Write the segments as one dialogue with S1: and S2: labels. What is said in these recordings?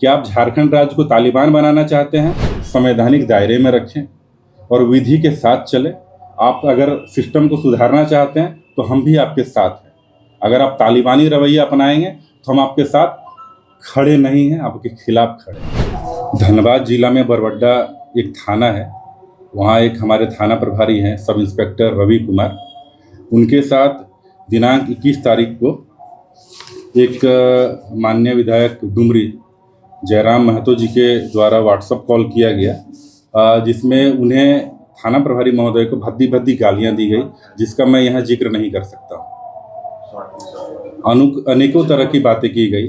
S1: क्या आप झारखंड राज्य को तालिबान बनाना चाहते हैं? संवैधानिक दायरे में रखें और विधि के साथ चलें। आप अगर सिस्टम को सुधारना चाहते हैं तो हम भी आपके साथ हैं। अगर आप तालिबानी रवैया अपनाएंगे तो हम आपके साथ खड़े नहीं हैं, आपके खिलाफ खड़े हैं। धनबाद जिला में बरवड्डा एक थाना है, वहाँ एक हमारे थाना प्रभारी हैं सब इंस्पेक्टर रवि कुमार। उनके साथ दिनांक 21 तारीख को एक माननीय विधायक डुमरी जयराम महतो जी के द्वारा व्हाट्सएप कॉल किया गया, जिसमें उन्हें थाना प्रभारी महोदय को भद्दी भद्दी गालियां दी गई, जिसका मैं यहाँ जिक्र नहीं कर सकता। अनेकों तरह की बातें की गई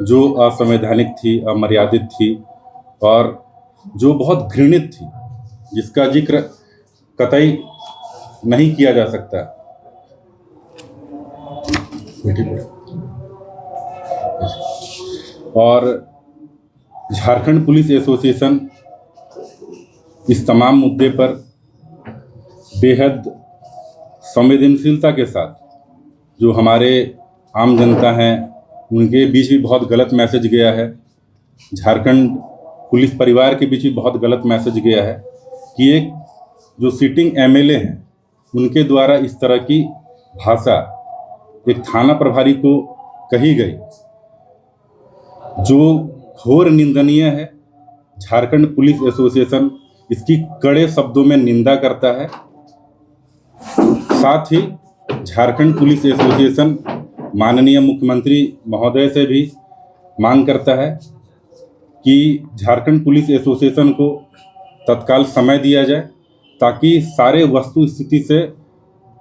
S1: जो असंवैधानिक थी, अमर्यादित थी और जो बहुत घृणित थी, जिसका जिक्र कतई नहीं किया जा सकता। और झारखंड पुलिस एसोसिएशन इस तमाम मुद्दे पर बेहद संवेदनशीलता के साथ, जो हमारे आम जनता हैं उनके बीच भी बहुत गलत मैसेज गया है, झारखंड पुलिस परिवार के बीच भी बहुत गलत मैसेज गया है कि एक जो सिटिंग एमएलए हैं उनके द्वारा इस तरह की भाषा एक थाना प्रभारी को कही गई, जो घोर निंदनीय है। झारखंड पुलिस एसोसिएशन इसकी कड़े शब्दों में निंदा करता है। साथ ही झारखंड पुलिस एसोसिएशन माननीय मुख्यमंत्री महोदय से भी मांग करता है कि झारखंड पुलिस एसोसिएशन को तत्काल समय दिया जाए, ताकि सारे वस्तु स्थिति से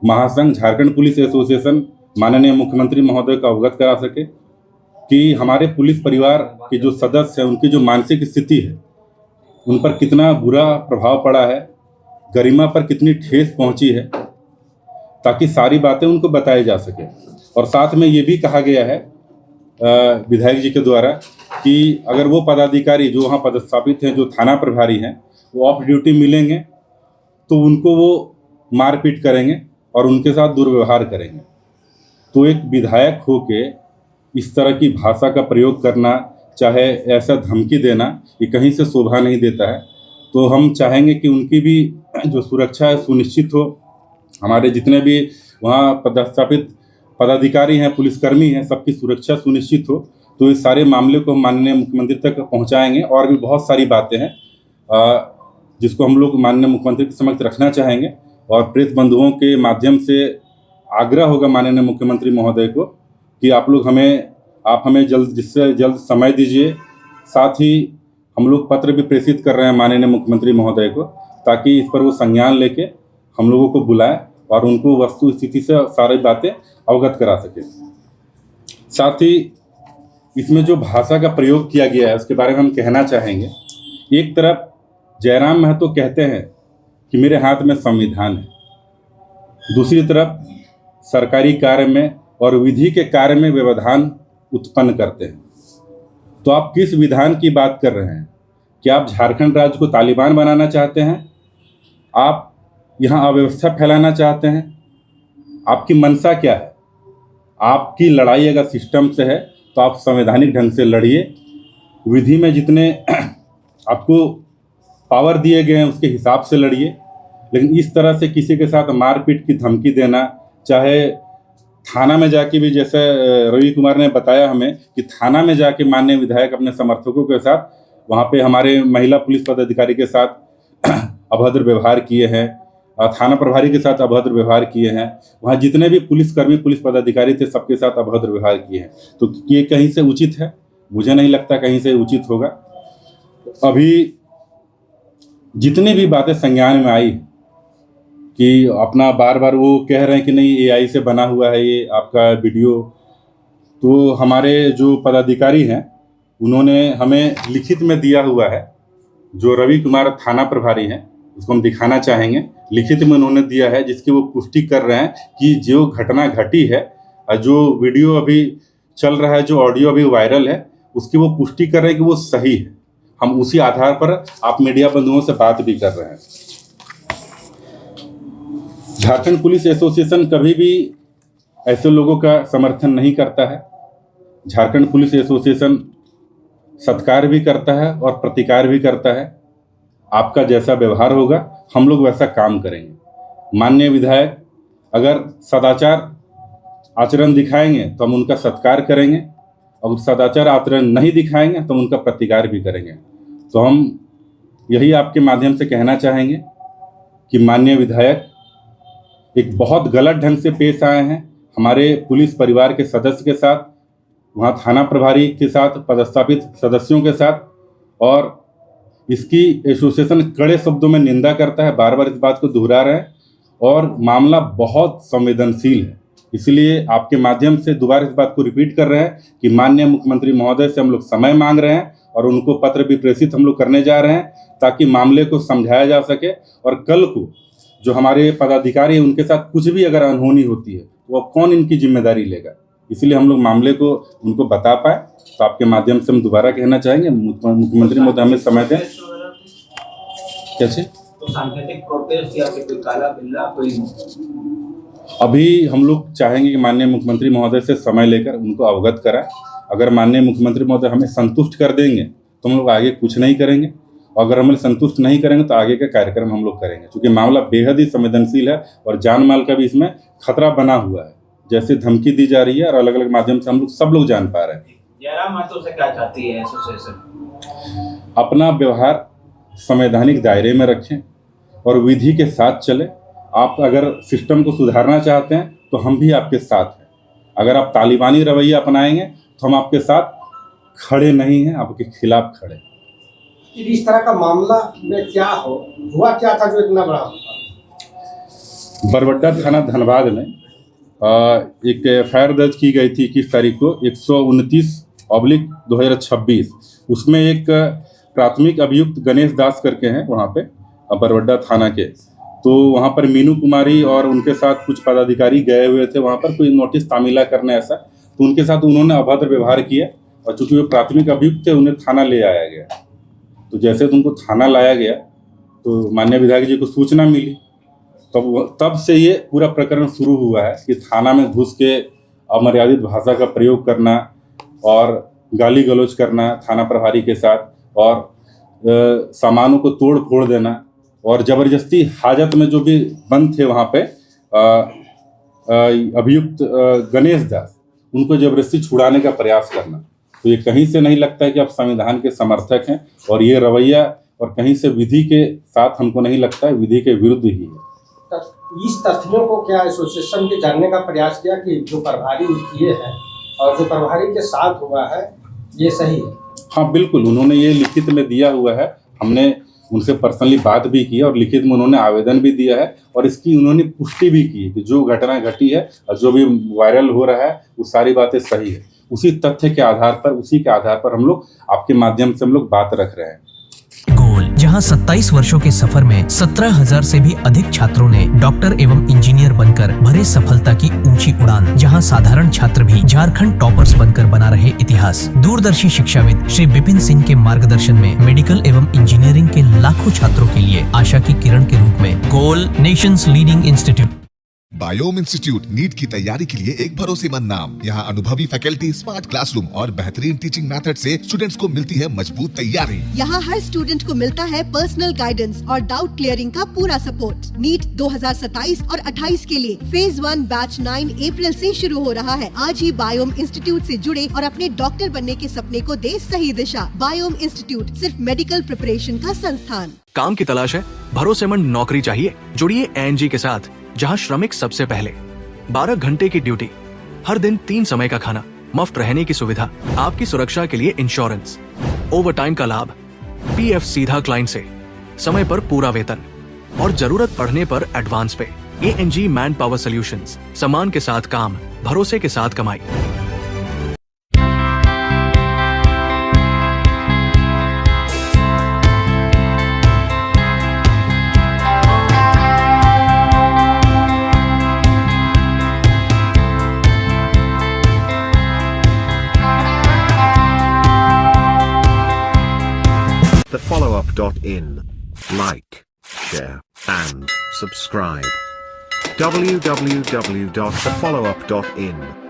S1: महासंघ झारखंड पुलिस एसोसिएशन माननीय मुख्यमंत्री महोदय को अवगत करा सके कि हमारे पुलिस परिवार के जो सदस्य हैं उनकी जो मानसिक स्थिति है उन पर कितना बुरा प्रभाव पड़ा है, गरिमा पर कितनी ठेस पहुंची है, ताकि सारी बातें उनको बताई जा सके। और साथ में ये भी कहा गया है विधायक जी के द्वारा कि अगर वो पदाधिकारी जो वहाँ पदस्थापित हैं, जो थाना प्रभारी हैं, वो ऑफ ड्यूटी मिलेंगे तो उनको वो मारपीट करेंगे और उनके साथ दुर्व्यवहार करेंगे। तो एक विधायक होके इस तरह की भाषा का प्रयोग करना, चाहे ऐसा धमकी देना, ये कहीं से शोभा नहीं देता है। तो हम चाहेंगे कि उनकी भी जो सुरक्षा है सुनिश्चित हो, हमारे जितने भी वहाँ पदस्थापित पदाधिकारी हैं, पुलिसकर्मी हैं, सबकी सुरक्षा सुनिश्चित हो। तो इस सारे मामले को माननीय मुख्यमंत्री तक पहुँचाएंगे। और भी बहुत सारी बातें हैं जिसको हम लोग माननीय मुख्यमंत्री के समक्ष रखना चाहेंगे, और प्रेस बंधुओं के माध्यम से आग्रह होगा माननीय मुख्यमंत्री महोदय को कि आप हमें जल्द से जल्द समय दीजिए। साथ ही हम लोग पत्र भी प्रेषित कर रहे हैं माननीय मुख्यमंत्री महोदय को, ताकि इस पर वो संज्ञान लेके हम लोगों को बुलाएं और उनको वस्तु स्थिति से सारी बातें अवगत करा सके। साथ ही इसमें जो भाषा का प्रयोग किया गया है उसके बारे में हम कहना चाहेंगे। एक तरफ जयराम महतो कहते हैं कि मेरे हाथ में संविधान है, दूसरी तरफ सरकारी कार्य में और विधि के कार्य में व्यवधान उत्पन्न करते हैं। तो आप किस विधान की बात कर रहे हैं? क्या आप झारखंड राज्य को तालिबान बनाना चाहते हैं? आप यहाँ अव्यवस्था फैलाना चाहते हैं? आपकी मंशा क्या है? आपकी लड़ाई अगर सिस्टम से है तो आप संवैधानिक ढंग से लड़िए, विधि में जितने आपको पावर दिए गए हैं उसके हिसाब से लड़िए। लेकिन इस तरह से किसी के साथ मारपीट की धमकी देना, चाहे थाना में जाके भी, जैसे रवि कुमार ने बताया हमें कि थाना में जाके माननीय विधायक अपने समर्थकों के साथ वहाँ पे हमारे महिला पुलिस पदाधिकारी के साथ अभद्र व्यवहार किए हैं, थाना प्रभारी के साथ अभद्र व्यवहार किए हैं, वहाँ जितने भी पुलिसकर्मी पुलिस पदाधिकारी थे सबके साथ अभद्र व्यवहार किए हैं। तो ये कहीं से उचित है? मुझे नहीं लगता कहीं से उचित होगा। अभी जितनी भी बातें संज्ञान में आई कि अपना बार बार वो कह रहे हैं कि नहीं एआई से बना हुआ है ये आपका वीडियो, तो हमारे जो पदाधिकारी हैं उन्होंने हमें लिखित में दिया हुआ है। जो रवि कुमार थाना प्रभारी हैं उसको हम दिखाना चाहेंगे। लिखित में उन्होंने दिया है जिसकी वो पुष्टि कर रहे हैं कि जो घटना घटी है और जो वीडियो अभी चल रहा है, जो ऑडियो अभी वायरल है, उसकी वो पुष्टि कर रहे हैं कि वो सही है। हम उसी आधार पर आप मीडिया बंधुओं से बात भी कर रहे हैं। झारखंड पुलिस एसोसिएशन कभी भी ऐसे लोगों का समर्थन नहीं करता है। झारखंड पुलिस एसोसिएशन सत्कार भी करता है और प्रतिकार भी करता है। आपका जैसा व्यवहार होगा हम लोग वैसा काम करेंगे। माननीय विधायक अगर सदाचार आचरण दिखाएंगे तो हम उनका सत्कार करेंगे, और सदाचार आचरण नहीं दिखाएंगे तो हम उनका प्रतिकार भी करेंगे। तो हम यही आपके माध्यम से कहना चाहेंगे कि माननीय विधायक एक बहुत गलत ढंग से पेश आए हैं हमारे पुलिस परिवार के सदस्य के साथ, वहाँ थाना प्रभारी के साथ, पदस्थापित सदस्यों के साथ, और इसकी एसोसिएशन कड़े शब्दों में निंदा करता है, बार बार इस बात को दोहरा रहे हैं, और मामला बहुत संवेदनशील है। इसलिए आपके माध्यम से दोबारा इस बात को रिपीट कर रहे हैं कि माननीय मुख्यमंत्री महोदय से हम लोग समय मांग रहे हैं और उनको पत्र भी प्रेषित हम लोग करने जा रहे हैं ताकि मामले को समझाया जा सके, और कल को जो हमारे पदाधिकारी हैं उनके साथ कुछ भी अगर अनहोनी होती है तो अब कौन इनकी जिम्मेदारी लेगा। इसलिए हम लोग मामले को उनको बता पाए। तो आपके माध्यम से हम दोबारा कहना चाहेंगे मुख्यमंत्री महोदय हमें समय दें। कैसे
S2: तो सांकेतिक प्रोटेस्ट या फिर कोई काला बिल्ला कोई,
S1: अभी हम लोग चाहेंगे कि माननीय मुख्यमंत्री महोदय से समय लेकर उनको अवगत कराएं। अगर माननीय मुख्यमंत्री महोदय हमें संतुष्ट कर देंगे तो हम लोग आगे कुछ नहीं करेंगे, और अगर हमें संतुष्ट नहीं करेंगे तो आगे का कार्यक्रम हम लोग करेंगे, क्योंकि मामला बेहद ही संवेदनशील है और जान माल का भी इसमें खतरा बना हुआ है। जैसे धमकी दी जा रही है और अलग अलग माध्यम से हम लोग सब लोग जान पा रहे हैं।
S2: जयराम माथुर से क्या चाहती है एसोसिएशन?
S1: अपना व्यवहार संवैधानिक दायरे में रखें और विधि के साथ चलें। आप अगर सिस्टम को सुधारना चाहते हैं तो हम भी आपके साथ हैं। अगर आप तालिबानी रवैया अपनाएंगे तो हम आपके साथ खड़े नहीं हैं, आपके खिलाफ खड़े।
S3: इस तरह का मामला में क्या हुआ क्या था जो इतना बड़ा हुआ?
S1: बरबड्डा थाना धनबाद में एक एफआईआर दर्ज की गई थी 21 तारीख को 129/2026। उसमें एक प्राथमिक अभियुक्त गणेश दास करके हैं वहाँ पे बरबड्डा थाना के। तो वहाँ पर मीनू कुमारी और उनके साथ कुछ पदाधिकारी गए हुए थे वहाँ पर कोई नोटिस तामीला करने ऐसा, तो उनके साथ उन्होंने अभद्र व्यवहार किया, और चूंकि वे प्राथमिक अभियुक्त थे उन्हें थाना ले आया गया। तो जैसे उनको थाना लाया गया तो माननीय विधायक जी को सूचना मिली, तब से ये पूरा प्रकरण शुरू हुआ है कि थाना में घुस के अमर्यादित भाषा का प्रयोग करना और गाली गलौज करना थाना प्रभारी के साथ, और सामानों को तोड़ फोड़ देना, और ज़बरदस्ती हाजत में जो भी बंद थे वहाँ पे अभियुक्त गणेश दास, उनको ज़बरदस्ती छुड़ाने का प्रयास करना। तो ये कहीं से नहीं लगता है कि आप संविधान के समर्थक हैं, और ये रवैया और कहीं से विधि के साथ हमको नहीं लगता है, विधि के विरुद्ध ही है।
S3: इस तथ्यों को क्या एसोसिएशन ने जानने का प्रयास किया कि जो प्रभारी किए हैं और जो प्रभारी के साथ हुआ है ये सही है?
S1: हाँ बिल्कुल, उन्होंने ये लिखित में दिया हुआ है। हमने उनसे पर्सनली बात भी की है और लिखित में उन्होंने आवेदन भी दिया है, और इसकी उन्होंने पुष्टि भी की है कि जो घटना घटी है और जो भी वायरल हो रहा है वो सारी बातें सही है। उसी तथ्य के आधार पर, उसी के आधार पर हम लोग आपके माध्यम से हम लोग बात रख रहे हैं।
S4: गोल, जहां 27 वर्षों के सफर में 17,000 से भी अधिक छात्रों ने डॉक्टर एवं इंजीनियर बनकर भरे सफलता की ऊंची उड़ान, जहां साधारण छात्र भी झारखंड टॉपर्स बनकर बना रहे इतिहास। दूरदर्शी शिक्षाविद श्री विपिन सिंह के मार्गदर्शन में मेडिकल एवं इंजीनियरिंग के लाखों छात्रों के लिए आशा की किरण के रूप में goal, nation's leading institute.
S5: Biome institute NEET की तैयारी के लिए एक भरोसेमंद नाम। यहाँ अनुभवी फैकल्टी, स्मार्ट क्लासरूम और बेहतरीन टीचिंग मेथड से स्टूडेंट्स को मिलती है मजबूत तैयारी।
S6: यहाँ हर स्टूडेंट को मिलता है पर्सनल गाइडेंस और डाउट क्लियरिंग का पूरा सपोर्ट। नीट 2027 और 28 के लिए फेज 1 बैच 9 अप्रैल से शुरू हो रहा है। आज ही बायोम इंस्टीट्यूट से जुड़े और अपने डॉक्टर बनने के सपने को दे सही दिशा। बायोम इंस्टीट्यूट सिर्फ मेडिकल प्रिपरेशन का संस्थान।
S7: काम की तलाश है, भरोसेमंद नौकरी चाहिए, जुड़िए एनजी के साथ, जहां श्रमिक सबसे पहले। 12 घंटे की ड्यूटी, हर दिन 3 समय का खाना, मुफ्त रहने की सुविधा, आपकी सुरक्षा के लिए इंश्योरेंस, ओवरटाइम का लाभ, पीएफ सीधा क्लाइंट से, समय पर पूरा वेतन और जरूरत पड़ने पर एडवांस पे। एएनजी मैन पावर सॉल्यूशंस, सम्मान के साथ काम, भरोसे के साथ कमाई।
S8: TheFollowUp.in. Like, share, and subscribe. www.thefollowup.in